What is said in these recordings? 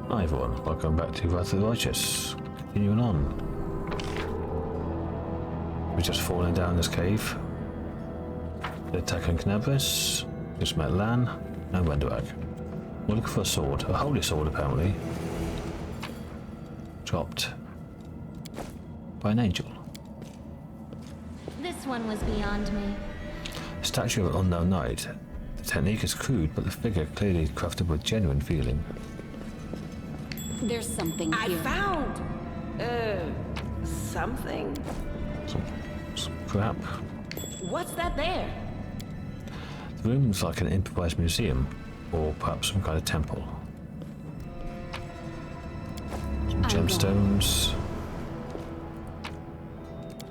Hi everyone, welcome back to Wrath of the Righteous. Continuing on. We're just falling down this cave. The attack on Knabris. Just met Lan and Wenduag. We're looking for a sword, a holy sword apparently. Dropped by an angel. This one was beyond me. Statue of an unknown knight. The technique is crude, but the figure clearly crafted with genuine feeling. There's something I here. found something. Some crap. What's that there? The room's like an improvised museum, or perhaps some kind of temple. Some gemstones.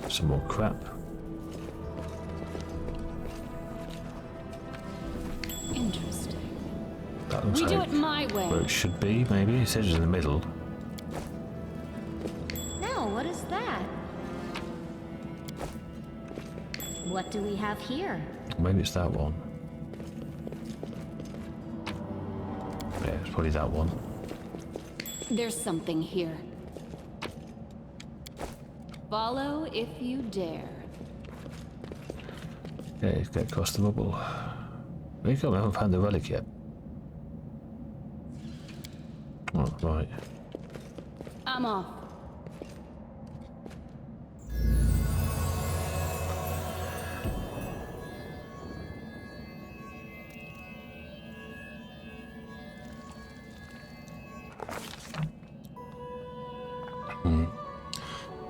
Some more crap. Interesting. That looks We do like it my way. where it should be, maybe. It says it's in the middle. Now, what is that? What do we have here? Maybe it's that one. Yeah, it's probably that one. There's something here. Follow if you dare. Okay, let's get across the rubble. There you go, we haven't found the relic yet. Oh, right. I'm off.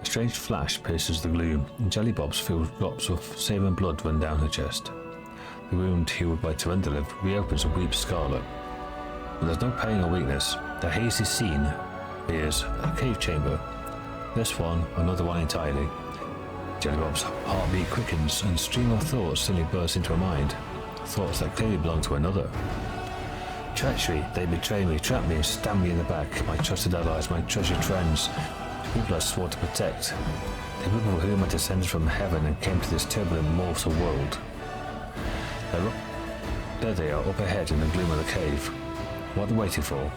A strange flash pierces the gloom, and Jellybobs feels drops of saving blood run down her chest. The wound healed by Terendeliv reopens and weeps scarlet. But there's no pain or weakness. The hazy scene appears a cave chamber. This one, another one entirely. Jellybob's heartbeat quickens, and a stream of thoughts suddenly bursts into her mind. Thoughts that clearly belong to another. Treachery, they betray me, trap me, and stab me in the back. My trusted allies, my treasured friends. People I swore to protect. The people whom I descended from heaven and came to this turbulent mortal world. There they are, up ahead in the gloom of the cave. What are they waiting for?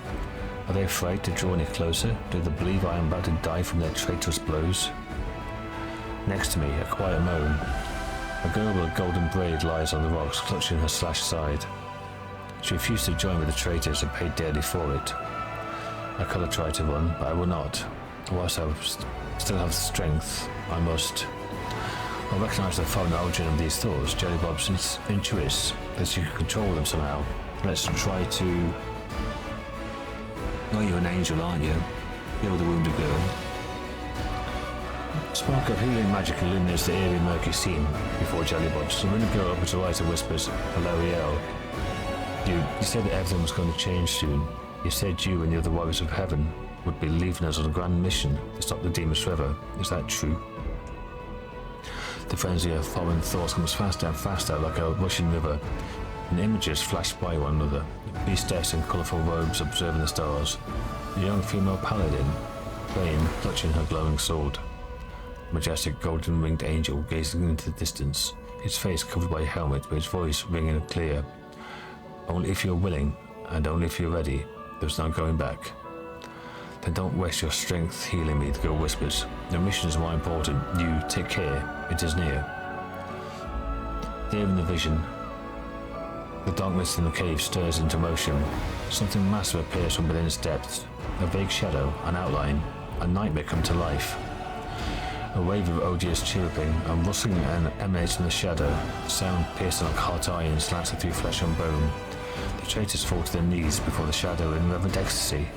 Are they afraid to draw any closer? Do they believe I am about to die from their traitorous blows? Next to me, a quiet moan. A girl with a golden braid lies on the rocks, clutching her slashed side. She refused to join with the traitors and paid dearly for it. I could have tried to run, but I will not. Whilst I still have strength, I must. I recognise the foreign origin of these thoughts. Jellybob's intuits that you can control them somehow. Let's try to... Oh, you're an angel, aren't you? Heal the wounded girl. A spark of healing magic illuminates the eerie, murky scene before Jellybobs. And when the girl opens her eyes and whispers, "Hello, Riel. You said that everything was going to change soon. You said you and the other warriors of heaven would be leaving us on a grand mission to stop the Demon's River. Is that true?" The frenzy of foreign thoughts comes faster and faster like a rushing river, and images flash by one another. Beastess in colourful robes observing the stars. A young female paladin, praying, clutching her glowing sword. A majestic golden-winged angel gazing into the distance, his face covered by a helmet, but his voice ringing clear. Only if you're willing, and only if you're ready, there's no going back. Then don't waste your strength healing me, the girl whispers. Your mission is more important. You take care. It is near. There in the vision, the darkness in the cave stirs into motion. Something massive appears from within its depths. A vague shadow, an outline, a nightmare come to life. A wave of odious chirruping and rustling emanates from the shadow. The sound piercing like hot iron slanting through flesh and bone. The traitors fall to their knees before the shadow in reverent ecstasy,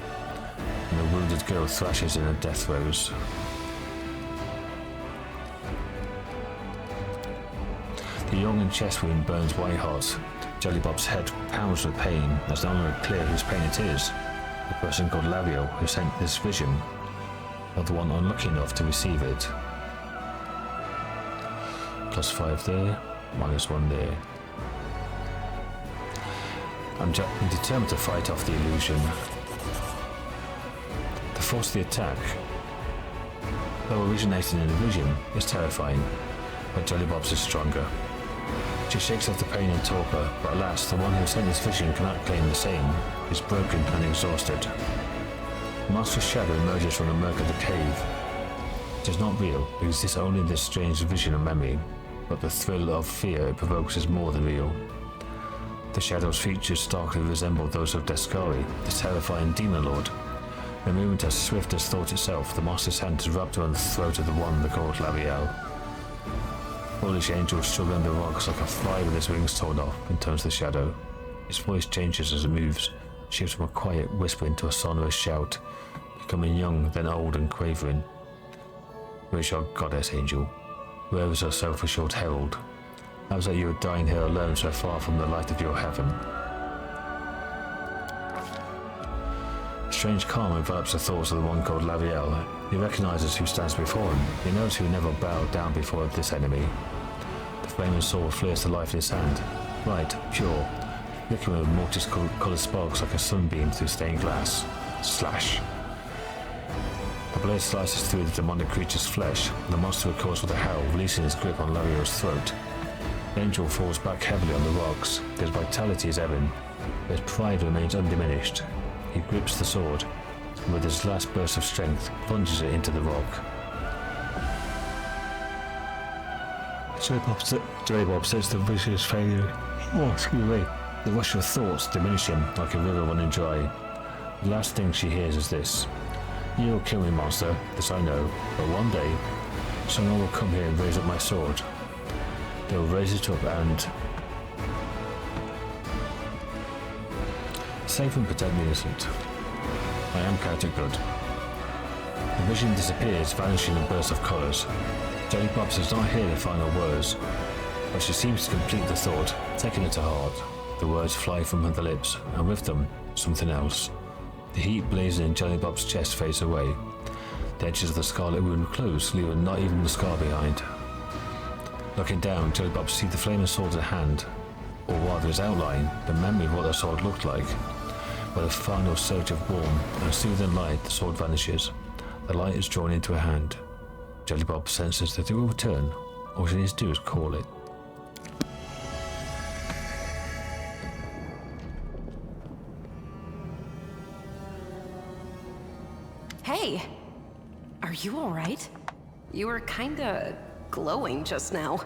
and the wounded girl thrashes in a death throes. The young and chest wound burns white hot. Jellybob's head pounds with pain. It's no longer clear whose pain it is. The person called Lario who sent this vision, or the one unlucky enough to receive it. +5 there, -1 there. I'm determined to fight off the illusion. The force of the attack, though originating in a vision, is terrifying, but Jellybob's is stronger. She shakes off the pain and torpor, but alas, the one who sent this vision cannot claim the same, is broken and exhausted. A monstrous shadow emerges from the murk of the cave. It is not real, it exists only in this strange vision and memory, but the thrill of fear it provokes is more than real. The shadow's features starkly resemble those of Descari, the terrifying demon lord. In a movement as swift as thought itself, the monster's hand is wrapped around the throat of the one they called Laviel. Foolish angel struggling under rocks like a fly with his wings torn off, intones the shadow. Its voice changes as it moves, shifts from a quiet whisper into a sonorous shout, becoming young, then old and quavering. Where is your goddess, angel? Where is your self-assured herald? How is it you are dying here alone so far from the light of your heaven? A strange calm envelops the thoughts of the one called Laviel. He recognizes who stands before him. He knows who never bowed down before this enemy. The flaming sword flares to life in his hand. Bright, pure, flickering with multicolored sparks like a sunbeam through stained glass. Slash. The blade slices through the demonic creature's flesh, and the monster recoils with a howl, releasing his grip on Laviel's throat. The angel falls back heavily on the rocks. His vitality is ebbing, but his pride remains undiminished. He grips the sword, and with his last burst of strength, plunges it into the rock. Jelly Bob says the vicious failure. Oh, excuse me. The rush of thoughts diminish him like a river running dry. The last thing she hears is this. You'll kill me, monster, this I know, but one day, someone will come here and raise up my sword. They'll raise it up and... save and protect the innocent. I am counted good. The vision disappears, vanishing in bursts of colours. Jelly Bobs does not hear the final words, but she seems to complete the thought, taking it to heart. The words fly from her lips, and with them, something else. The heat blazing in Jelly Bob's chest fades away. The edges of the scarlet wound close, leaving not even the scar behind. Looking down, Jelly Bob sees the flaming sword in hand, or rather his outline, the memory of what the sword looked like. With a final surge of warm and soothing light, the sword vanishes. The light is drawn into her hand. Jelly Bob senses that it will return. All she needs to do is call it. Hey! Are you alright? You were kinda glowing just now.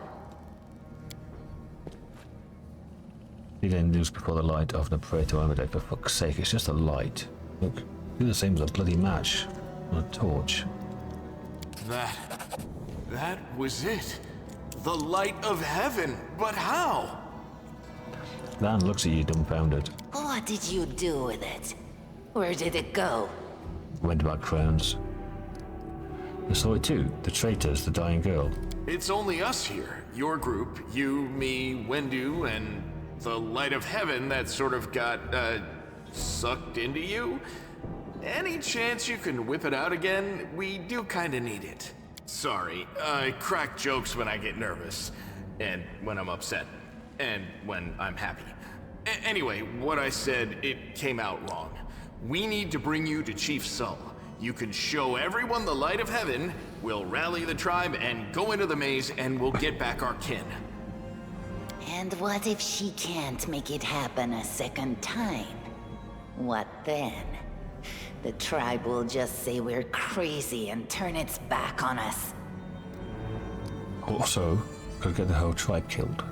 He then moves before the light of the Pareto Amadeus. For fuck's sake, it's just a light. Look, do the same as a bloody match on a torch. That was it. The light of heaven. But how? Lan looks at you dumbfounded. What did you do with it? Where did it go? Windback frowns. I saw it too. The traitors, the dying girl. It's only us here. Your group, you, me, Wendu, and the light of heaven that sort of got, sucked into you. Any chance you can whip it out again? We do kinda need it. Sorry, I crack jokes when I get nervous, and when I'm upset, and when I'm happy. Anyway, what I said, it came out wrong. We need to bring you to Chief Sull. You can show everyone the light of heaven, we'll rally the tribe and go into the maze, and we'll get back our kin. And what if she can't make it happen a second time? What then? The tribe will just say we're crazy and turn its back on us. Also, could get the whole tribe killed.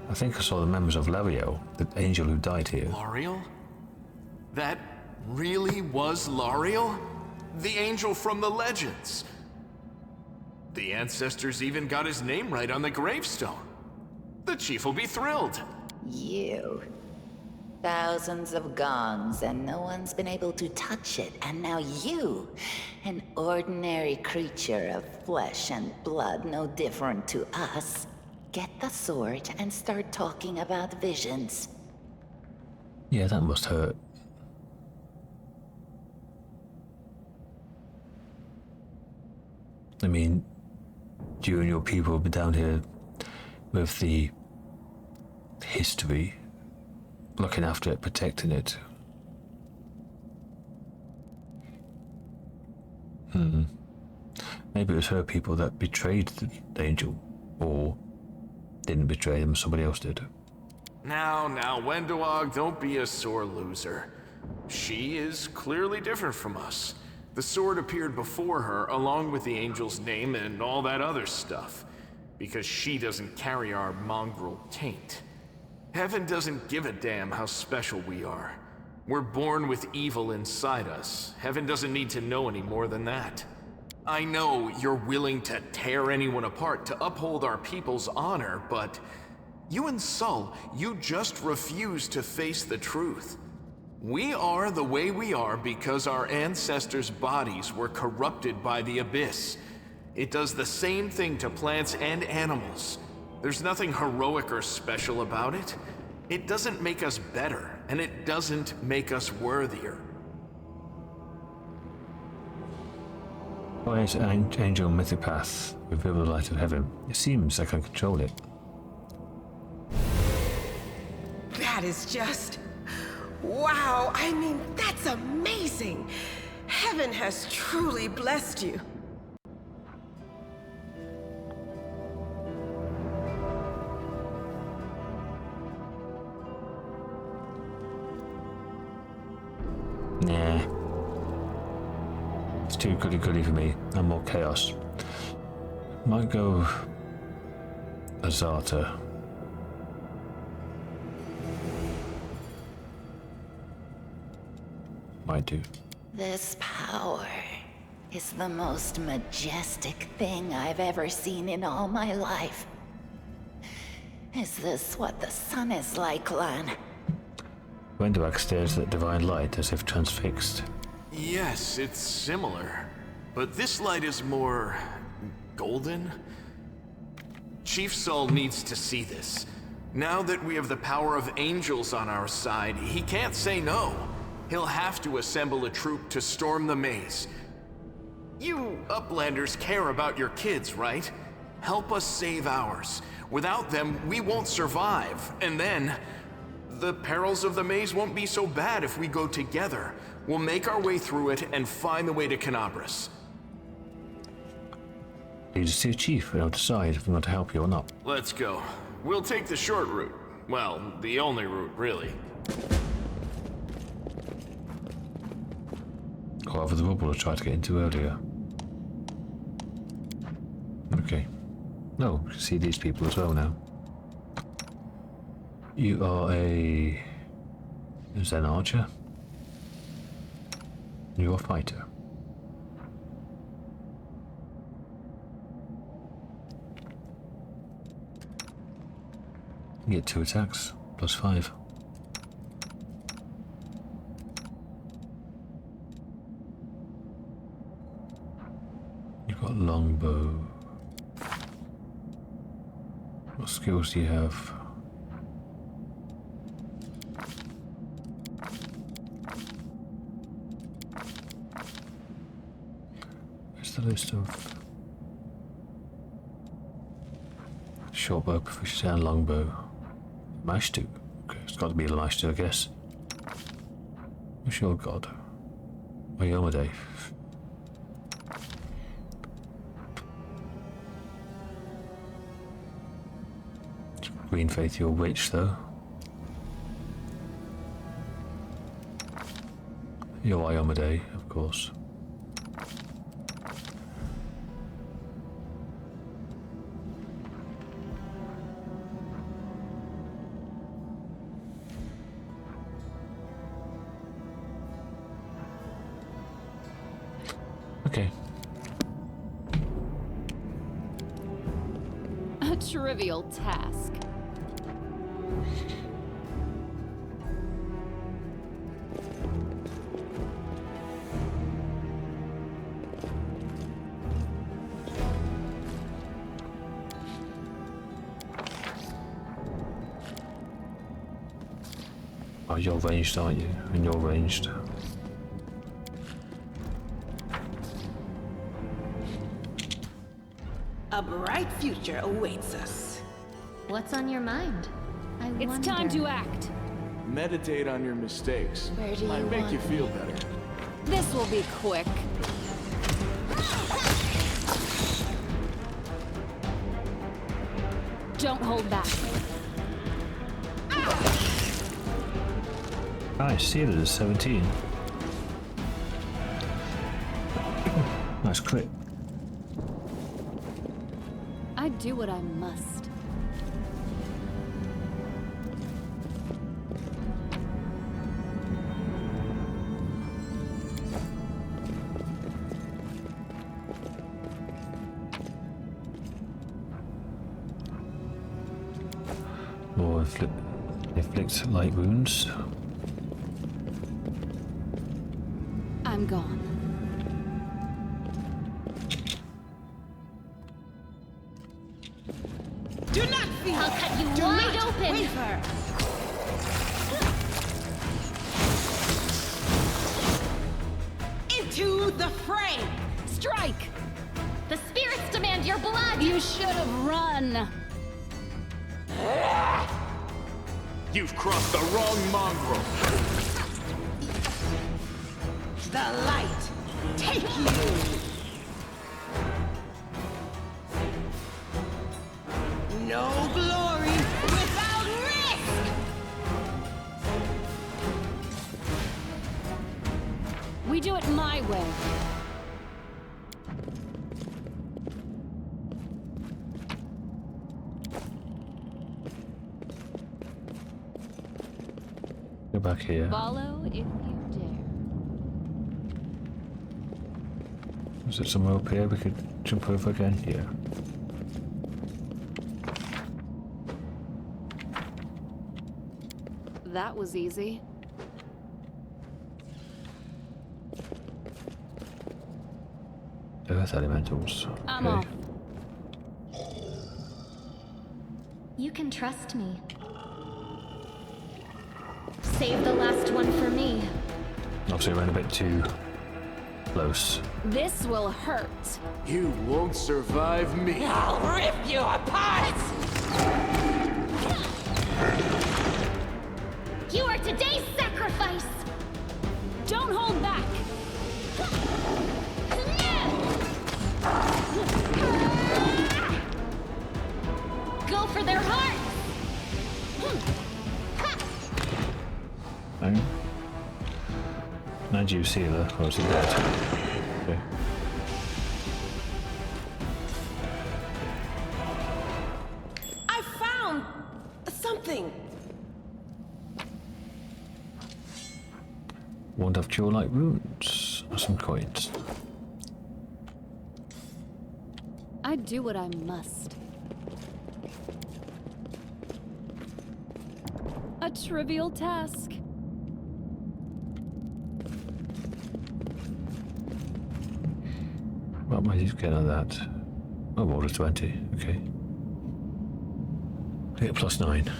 I think I saw the members of Laviel, the angel who died here. Lariel? That really was Lariel? The angel from the legends. The ancestors even got his name right on the gravestone. The chief will be thrilled. You. Thousands of gongs and no one's been able to touch it, and now you, an ordinary creature of flesh and blood no different to us, get the sword and start talking about visions. Yeah, that must hurt. I mean, you and your people have been down here with the history, looking after it, protecting it. Maybe it was her people that betrayed the angel, or didn't betray them, somebody else did. Now, Wendoag, don't be a sore loser. She is clearly different from us. The sword appeared before her, along with the angel's name and all that other stuff, because she doesn't carry our mongrel taint. Heaven doesn't give a damn how special we are. We're born with evil inside us. Heaven doesn't need to know any more than that. I know you're willing to tear anyone apart to uphold our people's honor, but you and Sol, you just refuse to face the truth. We are the way we are because our ancestors' bodies were corrupted by the Abyss. It does the same thing to plants and animals. There's nothing heroic or special about it. It doesn't make us better, and it doesn't make us worthier. Why is Angel Mythic Path reveal the light of heaven? It seems I can control it. That is just... wow, I mean, that's amazing! Heaven has truly blessed you. Nah. It's too goody-goody for me. I'm more chaos. Might go Azata. Might do. This power is the most majestic thing I've ever seen in all my life. Is this what the sun is like, Lan? Wendoag stares at the divine light as if transfixed. Yes, it's similar, but this light is more... golden? Chief Sol needs to see this. Now that we have the power of angels on our side, he can't say no. He'll have to assemble a troop to storm the maze. You Uplanders care about your kids, right? Help us save ours. Without them, we won't survive. And then, the perils of the maze won't be so bad if we go together. We'll make our way through it and find the way to Canabras. You just see a chief and I'll decide if we want to help you or not. Let's go. We'll take the short route. Well, the only route, really. Or over the rubble I tried to get into earlier. Okay. No, we can see these people as well now. You are a Zen archer. You're a fighter. You get 2 attacks, +5. You've got longbow. What skills do you have? Where's the list of shortbow proficiency and longbow? Mashtu. Okay, it's got to be the Mashtu, I guess. What's your god? Oyomade. Green Faith, your witch, though. Your Iomade, of course. Okay. A trivial task. Oh, you're ranged, aren't you? And you're ranged. A bright future awaits us. What's on your mind? It's time to act. Meditate on your mistakes. Where do you Might make want you feel better. This will be quick. Don't hold back. Nice, sealed is 17. Nice crit. I do what I must. More inflict light wounds. I'm gone. Do not fear! I'll cut you Do wide not open! waver! Into the fray! Strike! The spirits demand your blood! You should have run. You've crossed the wrong mongrel. The light! Take you! No glory without risk! We do it my way. Go back here. Follow if you dare. Is it somewhere up here we could jump over again? Yeah. That was easy. Earth elementals. I'm Okay. off. You can trust me. Save the last one for me. Obviously, we went a bit too close. This will hurt. You won't survive me. I'll rip you apart! You are today's sacrifice! Don't hold back. Go for their heart! Hang on. Nadu Sealer, or is he dead? Okay. I found something. Wand of Cure Light Wounds. Some coins. I do what I must. A trivial task. What might you get on that? Oh, rolled a 20. Okay. Hit +9.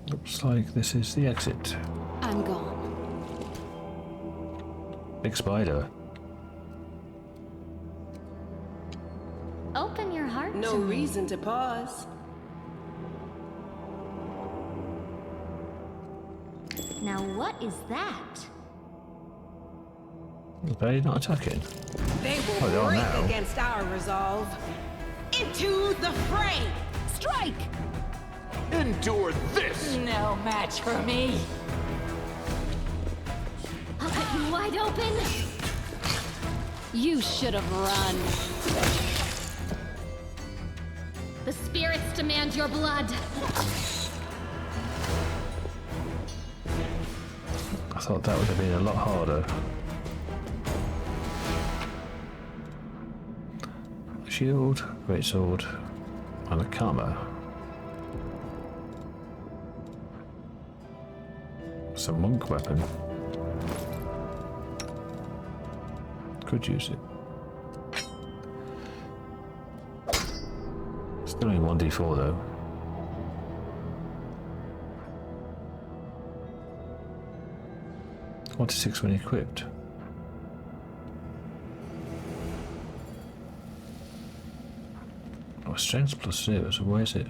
Looks like this is the exit. I'm gone. Big spider. Open your heart No to me. reason to pause. Now what is that? Are they not attacking? They Oh, will they are break now. against our resolve. Into the fray! Strike! Endure this! No match for me. I'll cut you wide open! You should have run. The spirits demand your blood! I thought that would have been a lot harder. Shield, great sword, and a karma. It's a monk weapon. Could use it. Still only 1d4 though. One to 6 when equipped. Oh, strength +0, so where is it?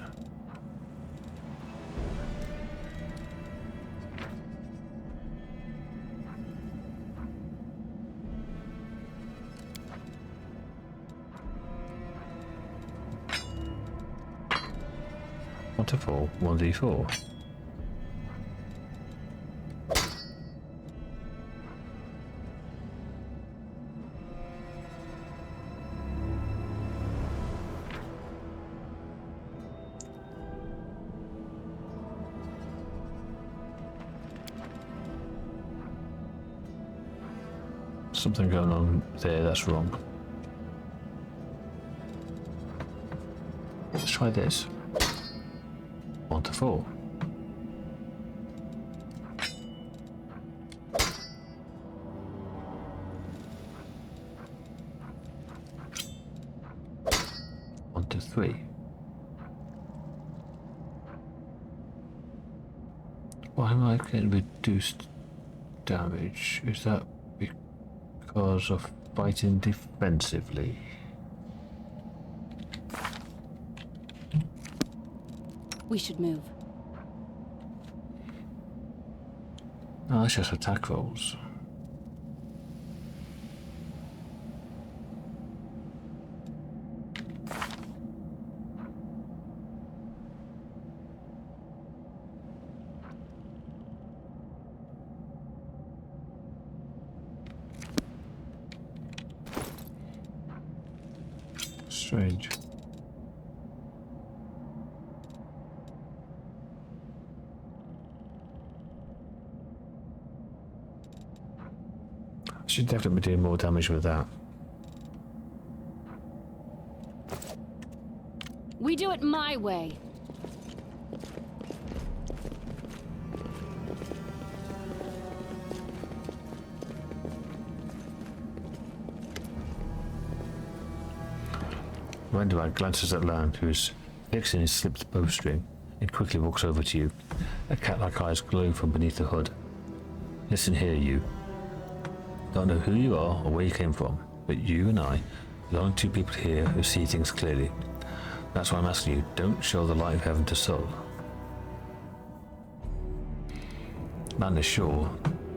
to 4, 1d4. Something going on there that's wrong. Let's try this. 1 to 4. One to 3. Why am I getting reduced damage? Is that because of fighting defensively? We should move. No, that's just attack rolls. Strange. Should definitely be doing more damage with that. We do it my way. Wendoag glances at Lan, who's fixing his slipped bowstring, and quickly walks over to you. Her cat-like eyes glow from beneath the hood. Listen here, you. Don't know who you are or where you came from, but you and I are the only two people here who see things clearly. That's why I'm asking you, don't show the light of heaven to Sol. Lan is sure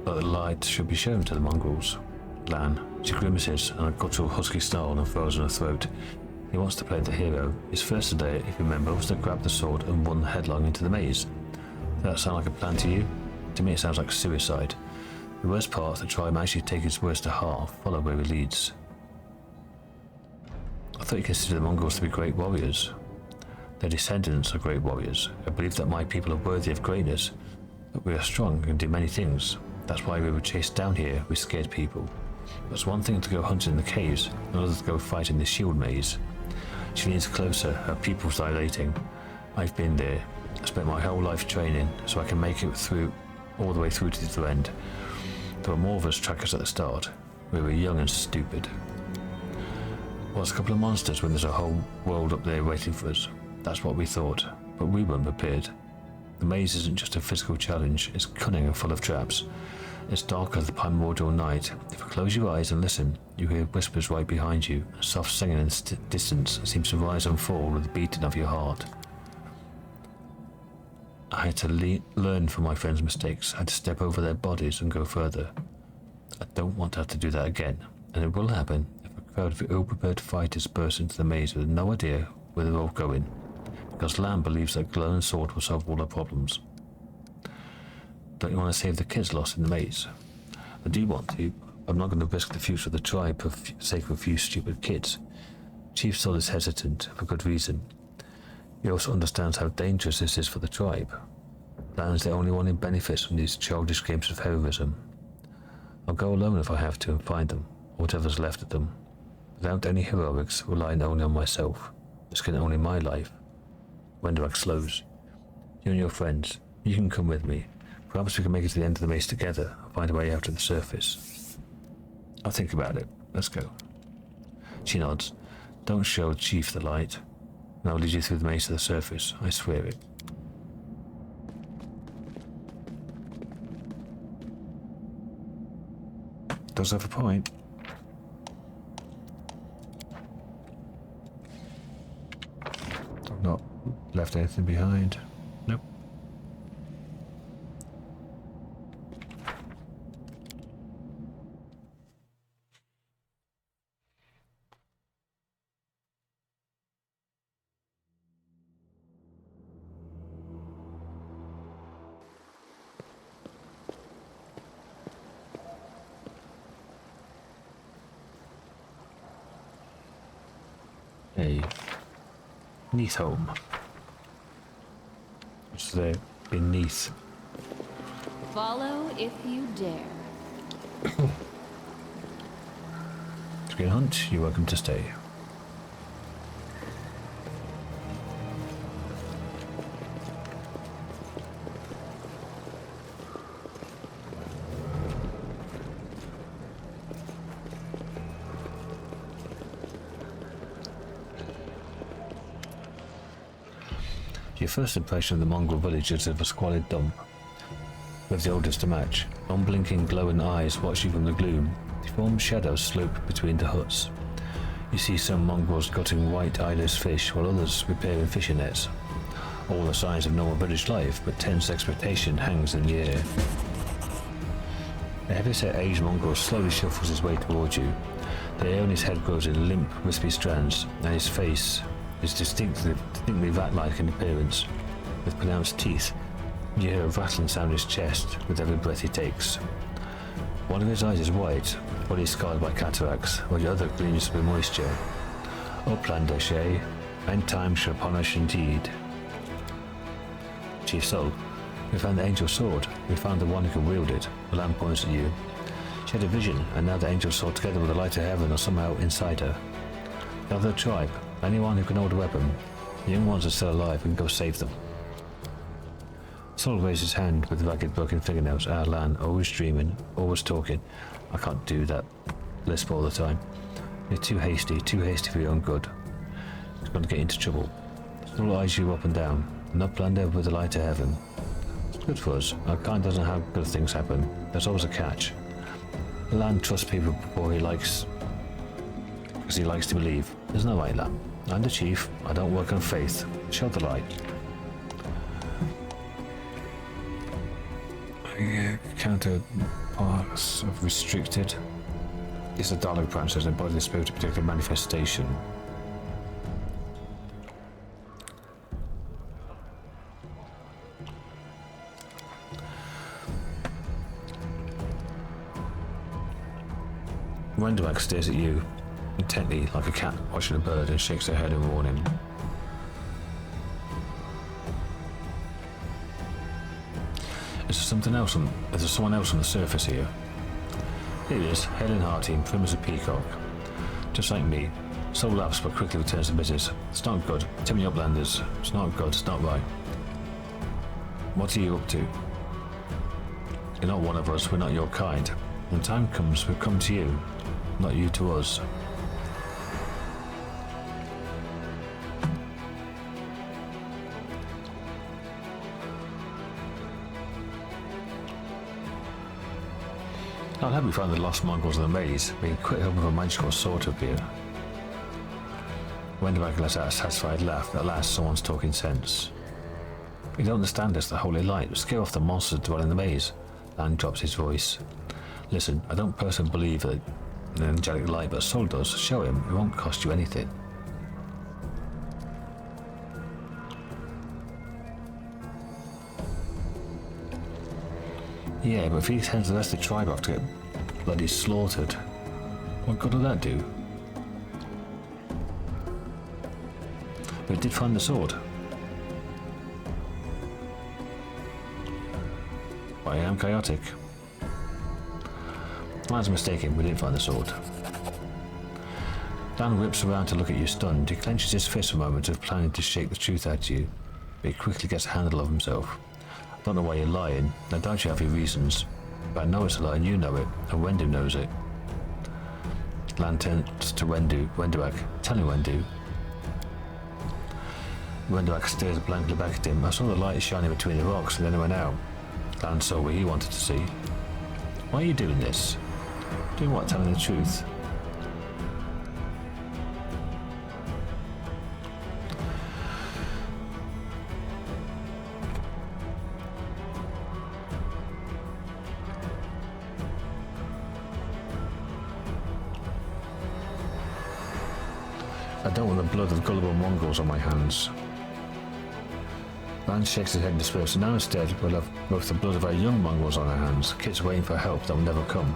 that the light should be shown to the mongrels. Lan, she grimaces and a guttural husky snarl unfurls in her throat. He wants to play the hero. His first today, if you remember, was to grab the sword and run headlong into the maze. Does that sound like a plan to you? To me it sounds like suicide. The worst part is to try and actually take his words to heart, follow where he leads. I thought you considered the Mongols to be great warriors. Their descendants are great warriors. I believe that my people are worthy of greatness, but we are strong and can do many things. That's why we were chased down here with scared people. It's one thing to go hunting in the caves, another to go fight in the shield maze. She leans closer, her pupils dilating. I've been there. I spent my whole life training, so I can make it through, all the way through to the end. There were more of us trackers at the start. We were young and stupid. What's a couple of monsters when there's a whole world up there waiting for us? That's what we thought, but we weren't prepared. The maze isn't just a physical challenge, it's cunning and full of traps. It's dark as the primordial night. If you close your eyes and listen, you hear whispers right behind you. A soft singing in the distance seems to rise and fall with the beating of your heart. I had to learn from my friends' mistakes. I had to step over their bodies and go further. I don't want to have to do that again, and it will happen if a crowd of ill-prepared fighters burst into the maze with no idea where they're all going, because Lamb believes that glowing sword will solve all our problems. Don't you want to save the kids lost in the maze? I do want to. I'm not going to risk the future of the tribe for the sake of a few stupid kids. Chief Sol is hesitant, for good reason. He also understands how dangerous this is for the tribe. Lan's the only one who benefits from these childish games of heroism. I'll go alone if I have to and find them, or whatever's left of them. Without any heroics, relying only on myself, risking only my life. Wendoag slows. You and your friends, you can come with me. Perhaps we can make it to the end of the maze together and find a way out to the surface. I'll think about it. Let's go. She nods. Don't show Chief the light, and I'll lead you through the maze to the surface. I swear it. Does have a point. I've not left anything behind. Nope. a Neathholm. What's there beneath? Follow if you dare. Screen Hunt, you're welcome to stay. Your first impression of the mongrel village is of a squalid dump, with the oldest to match. Unblinking, glowing eyes watch you from the gloom. Deformed shadows slope between the huts. You see some mongrels gutting white eyeless fish, while others repairing fishing nets. All the signs of normal village life, but tense expectation hangs in the air. A heavyset aged mongrel slowly shuffles his way towards you. The hair on his head grows in limp, wispy strands, and his face is distinctly rat-like in appearance, with pronounced teeth. You hear a rattling sound in his chest with every breath he takes. One of his eyes is white, body scarred by cataracts, while the other gleams with moisture. Upland, I say, and time shall punish indeed. Chief Soul, we found the angel sword. We found the one who can wield it. The lamp points at you. She had a vision, and now the angel sword together with the light of heaven are somehow inside her. The other tribe, anyone who can hold a weapon, the young ones are still alive, and go save them. Sol raised his hand with ragged broken fingernails. Lan, always dreaming, always talking. I can't do that. Lisp all the time. You're too hasty for your own good. He's going to get into trouble. Sol eyes you up and down, an uplander with the light of heaven. It's good for us. Our kind doesn't have good things happen. There's always a catch. Lan trusts people before he likes, because he likes to believe. There's no way, Lan. I'm the chief. I don't work on faith. Show the light. Counter parts of restricted. It's a Dalek branch that embodies the spirit of a particular manifestation. Wendoak stares at you intently like a cat watching a bird and shakes her head in warning. Is there someone else on the surface here? Here it is, Helen Harty, trim as a peacock. Just like me. Soul laughs but quickly returns to business. It's not good. Tell me uplanders. It's not good, it's not right. What are you up to? You're not one of us, we're not your kind. When time comes, we'll come to you, not you to us. I'll help you find the lost mongrels in the maze. We can quit helping with a magical sword up here. Wendoak lets out a satisfied laugh. At last, someone's talking sense. You don't understand this, the holy light. Scare off the monsters that dwell in the maze. Lan drops his voice. Listen, I don't personally believe in an angelic light, but Soul does. Show him. It won't cost you anything. Yeah, but if he sends the rest of the tribe off to get bloody slaughtered, what good will that do? But it did find the sword. But I am chaotic. Lan's mistaken, we didn't find the sword. Dan whips around to look at you stunned. He clenches his fist for a moment, as if planning to shake the truth out to you, but he quickly gets a handle of himself. I don't know why you're lying. I doubt you have your reasons. But I know it's a lie and you know it, and Wendu knows it. Lan turns to Wendoak. Tell me, Wendu. Wendoak stares blankly back at him. I saw the light shining between the rocks and then it went out. Lan saw what he wanted to see. Why are you doing this? Doing what? Telling the truth? I don't want the blood of gullible mongrels on my hands. Lan shakes his head in despair. So now instead we'll have both the blood of our young mongrels on our hands, kids waiting for help that will never come.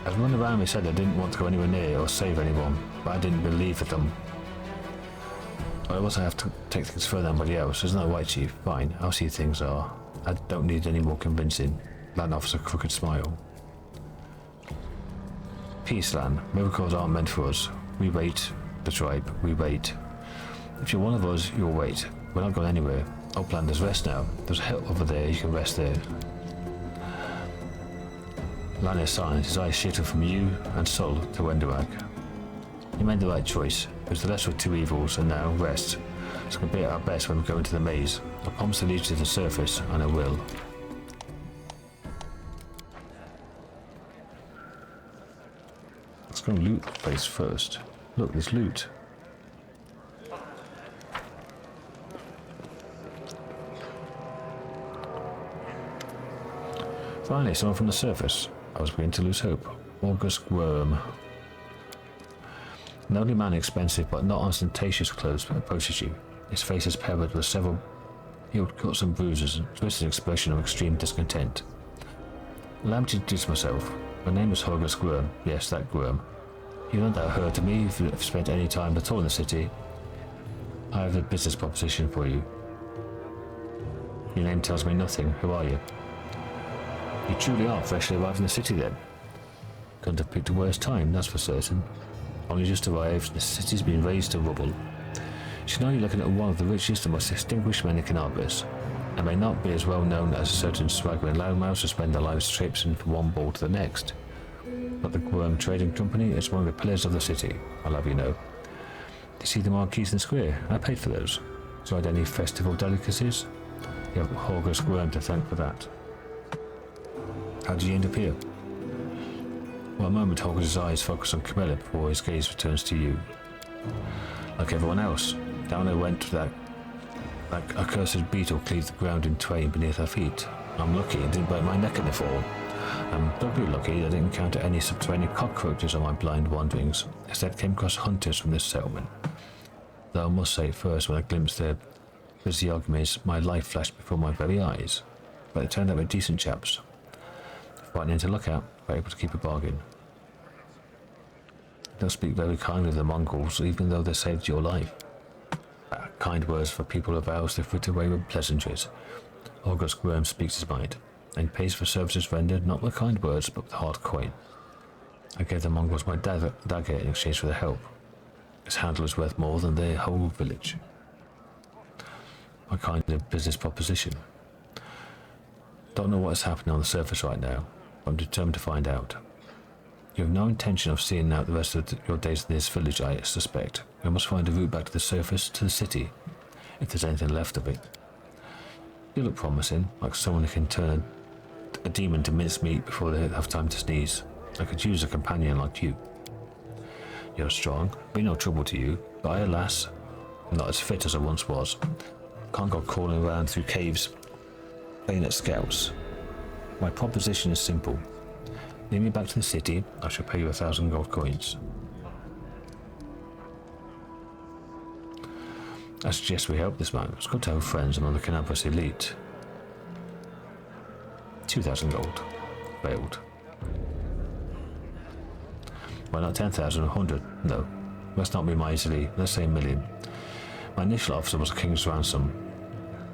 Everyone around me said I didn't want to go anywhere near or save anyone, but I didn't believe them. I also have to take things further than anybody else, isn't that right, Chief? Fine, I'll see things are. I don't need any more convincing. Land offers a crooked smile. Peace, Lan. Miracles aren't meant for us. We wait. The tribe, we wait. If you're one of us, you'll wait. We're not going anywhere. I'll plan this rest now. There's a hut over there, you can rest there. Lan is silent, his eyes shifted from you and Sol to Wenduag. You made the right choice. It was the lesser of two evils, and now rest. It's going to be at our best when we go into the maze. I promise to lead you to the surface, and I will. Let's go loot the place first. Look, there's loot. Finally, someone from the surface. I was beginning to lose hope. August Worm. An elderly man in expensive but not ostentatious clothes approaches you. His face is peppered with several healed cuts and bruises and twisted expression of extreme discontent. Allow me to introduce myself. My name is August Worm. Yes, that Worm. You don't doubt heard to me if you've spent any time at all in the city. I have a business proposition for you. Your name tells me nothing. Who are you? You truly are freshly arrived in the city then. Couldn't have picked a worse time, that's for certain. Only just arrived, the city's been razed to rubble. You should know you're looking at one of the richest and most distinguished men in Cannabis. I may not be as well known as a certain swaggering loudmouth who spend their lives traipsing from one ball to the next. But the Worm Trading Company is one of the pillars of the city, I'll have you know. You see the marquees in the square? I paid for those. Tried any festival delicacies? You have August Worm to thank for that. How did you end up here? For a moment, Hogwarts' eyes focus on Camilla before his gaze returns to you. Like everyone else, down I went that accursed beetle cleaved the ground in twain beneath her feet. I'm lucky it didn't break my neck in the fall. I'm doubly lucky I didn't encounter any subterranean cockroaches on my blind wanderings. Instead, came across hunters from this settlement. Though I must say first, when I glimpsed their physiognomies, my life flashed before my very eyes. But they turned out to be decent chaps. Frightening to look at, but able to keep a bargain. They'll speak very kindly of the Mongols, even though they saved your life. Kind words for people of ours they flit away with pleasantries. August Worm speaks his mind, and pays for services rendered not with kind words, but with hard coin. I gave the Mongols my dagger in exchange for their help. Its handle is worth more than their whole village. My kind of business proposition. Don't know what is happening on the surface right now. I'm determined to find out. You have no intention of seeing out the rest of your days in this village, I suspect. We must find a route back to the surface, to the city, if there's anything left of it. You look promising, like someone who can turn a demon to mincemeat before they have time to sneeze. I could use a companion like you. You're strong, be no trouble to you, but I, alas, am not as fit as I once was. Can't go crawling around through caves, playing at scouts. My proposition is simple. Lead me back to the city, I shall pay you 1,000 gold coins. I suggest we help this man. It's good to have friends among the Cannabis elite. 2,000 gold. Failed. Why not 10,000 or 100? No. Must not be miserly. Let's say 1,000,000. My initial offer was a king's ransom.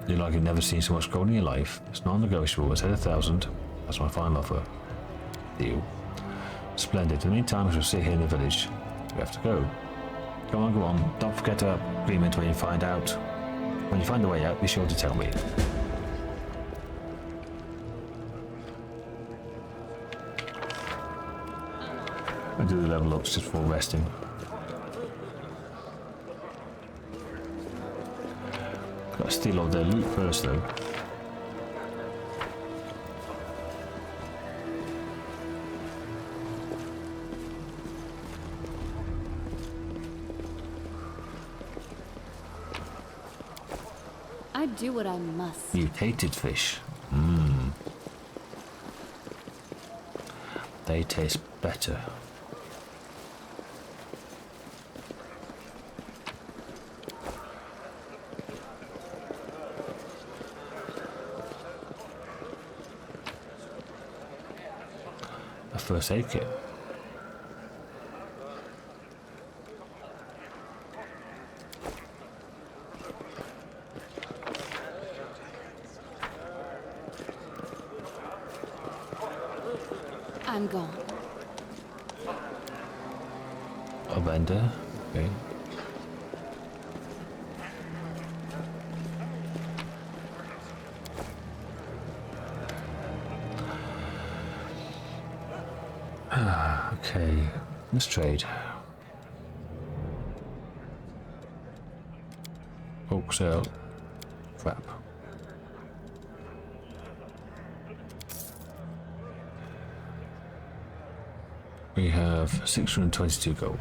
You're likely never seen so much gold in your life. It's non-negotiable. I said 1,000. That's my final offer. Deal. Splendid. In the meantime, I shall sit here in the village. We have to go. Go on, go on. Don't forget our agreement when you find out. When you find a way out, be sure to tell me. I do the level ups just before resting. Gotta steal all their loot first though. I do what I must. Mutated fish. They taste better. A first aid kit. I'm gone. A bender. Okay. Okay. Let's trade. Hawks out. Crap. We have 622 gold.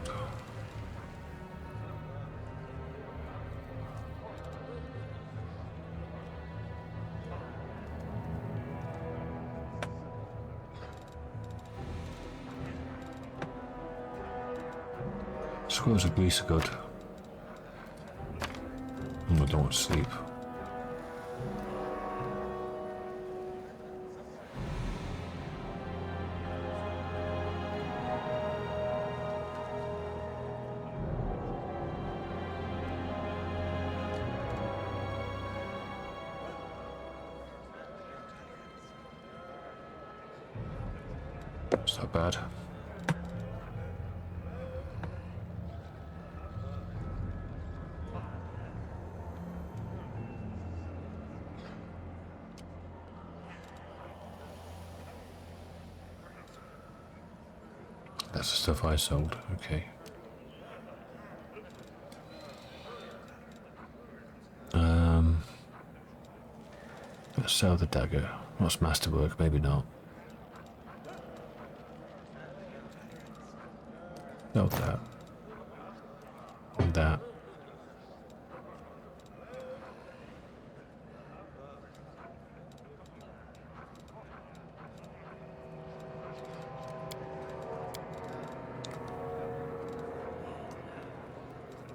Scrolls of grease are good. I don't want to sleep. It's not bad. That's the stuff I sold, okay. Let's sell the dagger. What's masterwork? Maybe not. Sell that. And that.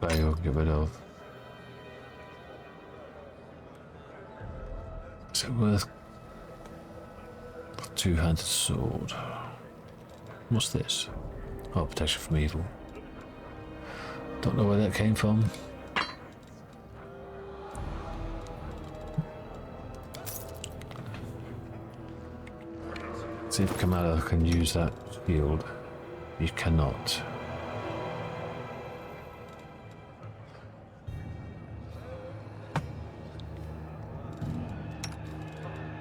I'll get rid of. Is it worth a two-handed sword? What's this? Oh, protection from evil. Don't know where that came from. See if Kamala can use that shield. You cannot.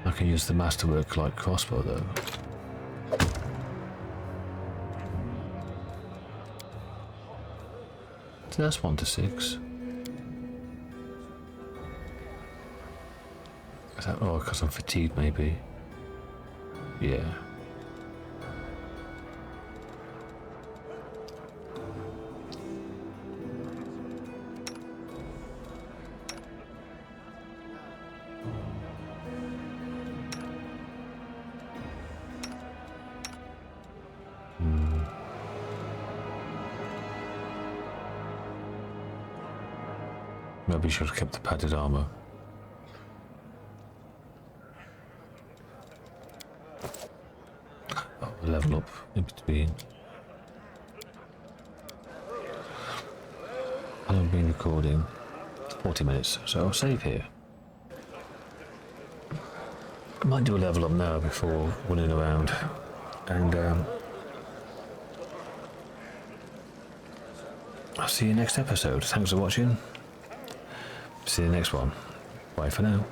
I can use the masterwork like crossbow though. So that's 1 to 6. Is that, oh, because I'm fatigued maybe. Yeah. Maybe should have kept the padded armor. Oh, level up in between. I've been recording 40 minutes, so I'll save here. I might do a level up now before running around, and I'll see you next episode. Thanks for watching. See you next one. Bye for now.